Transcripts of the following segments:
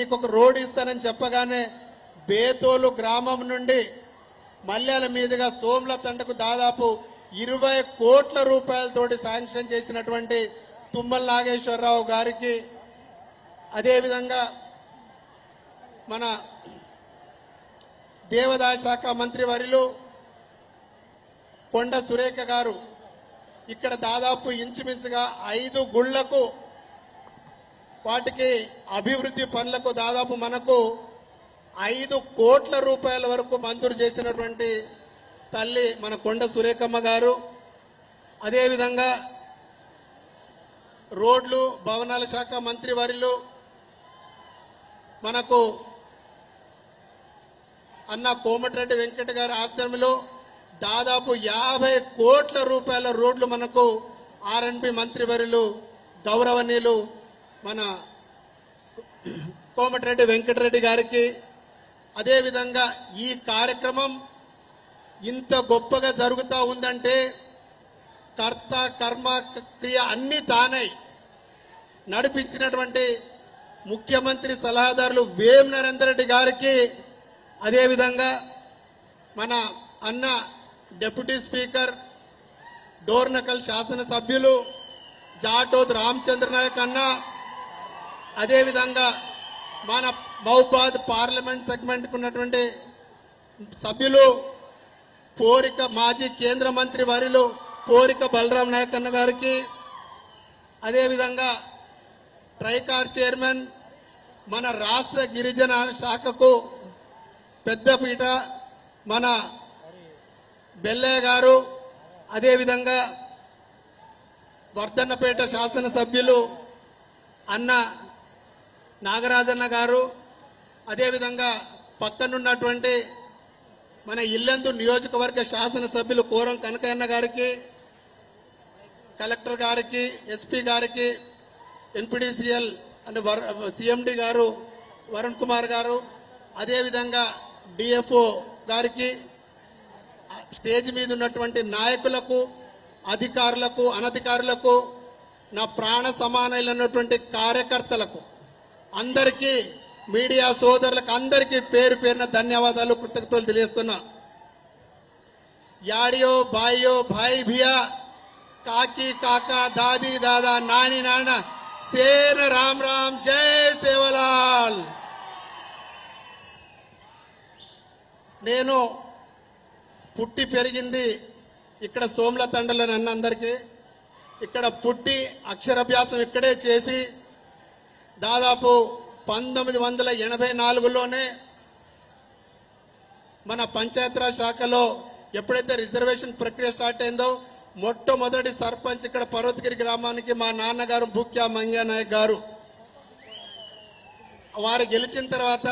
మీకు ఒక రోడ్ ఇస్తానని చెప్పగానే బేతోలు గ్రామం నుండి మల్యాల మీదుగా సోమ్ల తండకు దాదాపు 20 కోట్ల రూపాయలతోటి శాంక్షన్ చేసినటువంటి తుమ్మల నాగేశ్వరరావు గారికి, అదేవిధంగా మన దేవాదాయ శాఖ మంత్రి వర్యులు కొండ సురేఖ గారు ఇక్కడ దాదాపు ఇంచుమించుగా 5 గుళ్లకు వాటికి అభివృద్ధి పనులకు దాదాపు మనకు 5 కోట్ల రూపాయల వరకు మంజూరు చేసినటువంటి తల్లి మన కొండ సురేఖమ్మ గారు. అదేవిధంగా రోడ్లు భవనాల శాఖ మంత్రి వర్యులు మనకు అన్న కోమటిరెడ్డి వెంకట గారి ఆధ్వర్యంలో దాదాపు 50 కోట్ల రూపాయల రోడ్లు మనకు ఆర్ఎండ్బి మంత్రి వర్యులు గౌరవనీయులు మన కోమటిరెడ్డి వెంకటరెడ్డి గారికి. అదేవిధంగా ఈ కార్యక్రమం ఇంత గొప్పగా జరుగుతూ ఉందంటే కర్త కర్మ క్రియ అన్ని తానై నడిపించినటువంటి ముఖ్యమంత్రి సలహాదారులు వేం నరేందర్ రెడ్డి గారికి, అదేవిధంగా మన అన్న డిప్యూటీ స్పీకర్ డోర్నకల్ శాసనసభ్యులు జాటోద్ రామచంద్ర నాయక్ అన్న, అదేవిధంగా మన మహబూబాద్ పార్లమెంట్ సెగ్మెంట్కు ఉన్నటువంటి సభ్యులు పోరిక మాజీ కేంద్ర మంత్రి వర్యులు పోరిక బలరాం నాయక్ అన్న గారికి, అదేవిధంగా ట్రైకార్ చైర్మన్ మన రాష్ట్ర గిరిజన శాఖకు పెద్దపీట మన బెల్లయ్య గారు, అదేవిధంగా వర్ధన్నపేట శాసనసభ్యులు అన్న నాగరాజన్న గారు, అదేవిధంగా పక్కనున్నటువంటి మన ఇల్లందు నియోజకవర్గ శాసనసభ్యులు కోరం కనకయ్యన్న గారికి, కలెక్టర్ గారికి, ఎస్పీ గారికి, ఎన్పిడిసిఎల్ అంటే సిఎండి గారు వరుణ్ కుమార్ గారు, అదేవిధంగా డిఎఫ్ఓ గారికి, స్టేజ్ మీద ఉన్నటువంటి నాయకులకు, అధికారులకు, అనధికారులకు, నా ప్రాణ సమానమైనటువంటి కార్యకర్తలకు అందరికీ, మీడియా సోదరులకు అందరికీ పేరు పేరున ధన్యవాదాలు, కృతజ్ఞతలు తెలియజేస్తున్నా. యాడియో బాయో భాయ్ భియా కాకి కాకా దాది దాదా నాని నాన్న సేన రామ్ రామ్ జై సేవలాల్. నేను పుట్టి పెరిగింది ఇక్కడ సోమ్ల తండలో అన్న అందరికీ, ఇక్కడ పుట్టి అక్షరాభ్యాసం ఇక్కడే చేసి దాదాపు 1984లోనే మన పంచాయతీరాజ్ శాఖలో ఎప్పుడైతే రిజర్వేషన్ ప్రక్రియ స్టార్ట్ అయిందో మొట్టమొదటి సర్పంచ్ ఇక్కడ పర్వతగిరి గ్రామానికి మా నాన్నగారు భూక్యా మంగ్యా నాయక్ గారు. వారు గెలిచిన తర్వాత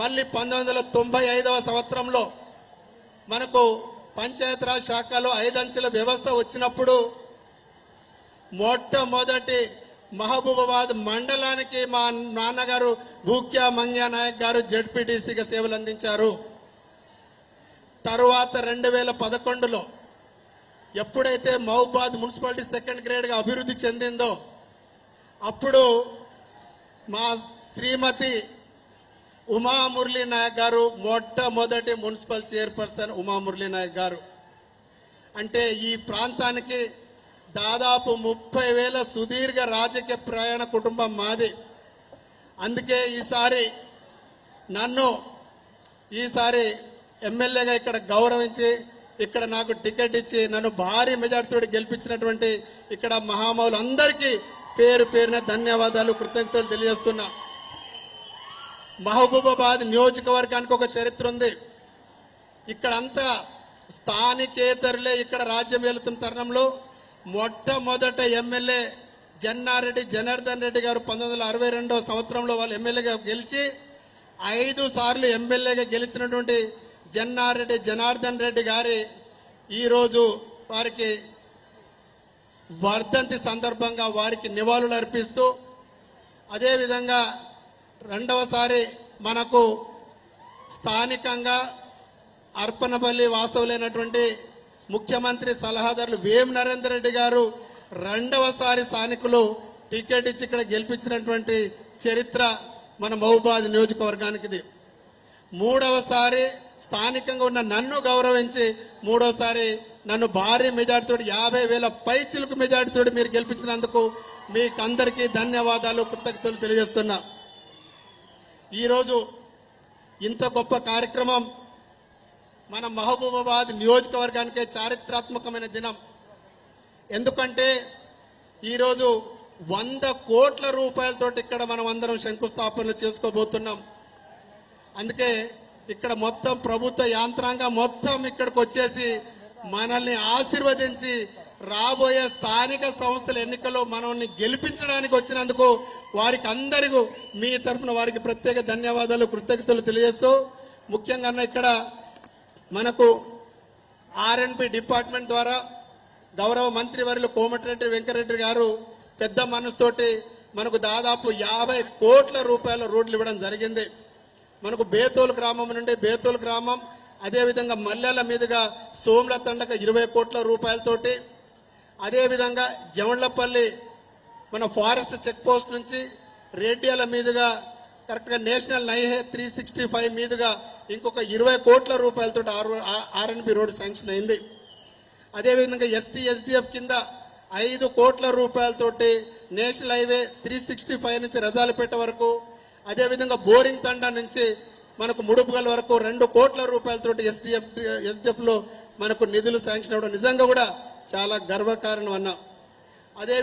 మళ్ళీ 1995వ సంవత్సరంలో మనకు పంచాయతీరాజ్ శాఖలో 5 అంచెల వ్యవస్థ వచ్చినప్పుడు మొట్టమొదటి మహబూబాబాద్ మండలానికి మా నాన్నగారు భూక్యా మంగ్యా నాయక్ గారు జెడ్పీటీసీగా సేవలు అందించారు. తరువాత 2011లో ఎప్పుడైతే మహబూబాబాద్ మున్సిపాలిటీ 2nd గ్రేడ్గా అభివృద్ధి చెందిందో అప్పుడు మా శ్రీమతి ఉమా మురళీ నాయక్ గారు మొట్టమొదటి మున్సిపల్ చైర్పర్సన్ ఉమా మురళీ నాయక్ గారు. అంటే ఈ ప్రాంతానికి దాదాపు 30,000 సుదీర్ఘ రాజకీయ ప్రయాణ కుటుంబం మాది. అందుకే నన్ను ఈసారి ఎమ్మెల్యేగా ఇక్కడ గౌరవించి ఇక్కడ నాకు టికెట్ ఇచ్చి నన్ను భారీ మెజార్టీతో గెలిపించినటువంటి ఇక్కడ మహామౌలు అందరికీ పేరు పేరున ధన్యవాదాలు, కృతజ్ఞతలు తెలియజేస్తున్నా. మహబూబాబాద్ నియోజకవర్గానికి ఒక చరిత్ర ఉంది. ఇక్కడంతా స్థానికేతరులే ఇక్కడ రాజ్యం వెళుతున్న తరుణంలో మొట్టమొదట ఎమ్మెల్యే జన్నారెడ్డి జనార్దన్ రెడ్డి గారు 1962వ సంవత్సరంలో వాళ్ళు ఎమ్మెల్యేగా గెలిచి 5 సార్లు ఎమ్మెల్యేగా గెలిచినటువంటి జన్నారెడ్డి జనార్దన్ రెడ్డి గారి ఈరోజు వారికి వర్ధంతి సందర్భంగా వారికి నివాళులు అర్పిస్తూ, అదేవిధంగా 2వసారి మనకు స్థానికంగా అర్పణపల్లి వాసవులైనటువంటి ముఖ్యమంత్రి సలహాదారులు వేం నరేందర్ రెడ్డి గారు 2వసారి స్థానికులు టికెట్ ఇచ్చి ఇక్కడ గెలిపించినటువంటి చరిత్ర మన మహబూబాబాద్ నియోజకవర్గానికి ఇది మూడవసారి స్థానికంగా ఉన్న నన్ను గౌరవించి మూడోసారి నన్ను భారీ మెజార్టీతో 50,000 పైచిలుకు మెజార్టీతో మీరు గెలిపించినందుకు మీకు అందరికీ ధన్యవాదాలు కృతజ్ఞతలు తెలియజేస్తున్నా. ఈరోజు ఇంత గొప్ప కార్యక్రమం మన మహబూబాబాద్ నియోజకవర్గానికే చారిత్రాత్మకమైన దినం. ఎందుకంటే ఈరోజు 100 కోట్ల రూపాయలతో ఇక్కడ మనం అందరం శంకుస్థాపనలు చేసుకోబోతున్నాం. అందుకే ఇక్కడ మొత్తం ప్రభుత్వ యాంత్రాంగం మొత్తం ఇక్కడికి వచ్చేసి మనల్ని ఆశీర్వదించి రాబోయే స్థానిక సంస్థల ఎన్నికల్లో మనల్ని గెలిపించడానికి వచ్చినందుకు వారికి అందరికీ మీ తరఫున వారికి ప్రత్యేక ధన్యవాదాలు కృతజ్ఞతలు తెలియజేస్తూ, ముఖ్యంగా ఇక్కడ మనకు ఆర్ఎన్బి డిపార్ట్మెంట్ ద్వారా గౌరవ మంత్రివర్యులు కోమటిరెడ్డి వెంకటరెడ్డి గారు పెద్ద మనసుతోటి మనకు దాదాపు 50 కోట్ల రూపాయల రోడ్లు ఇవ్వడం జరిగింది. మనకు బేతోలు గ్రామం నుండి బేతోలు గ్రామం, అదేవిధంగా మల్లెల మీదుగా సోమ్ల తండక 20 కోట్ల రూపాయలతోటి, అదేవిధంగా జమళ్లపల్లి మన ఫారెస్ట్ చెక్ పోస్ట్ నుంచి రేడియాల మీదుగా కరెక్ట్గా నేషనల్ నైహే 365 మీదుగా ఇంకొక 20 కోట్ల రూపాయలతో ఆర్ఎన్బి రోడ్ శాంక్షన్ అయింది. అదేవిధంగా ఎస్టీఎస్డిఎఫ్ కింద 5 కోట్ల రూపాయలతోటి నేషనల్ హైవే 365 నుంచి రజాలపేట వరకు, అదేవిధంగా బోరింగ్ తండా నుంచి మనకు ముడుపుగల్ వరకు 2 కోట్ల రూపాయలతోటి ఎస్డిఎఫ్ లో మనకు నిధులు శాంక్షన్ అవ్వడం నిజంగా కూడా చాలా గర్వకారణం అన్నా. అదే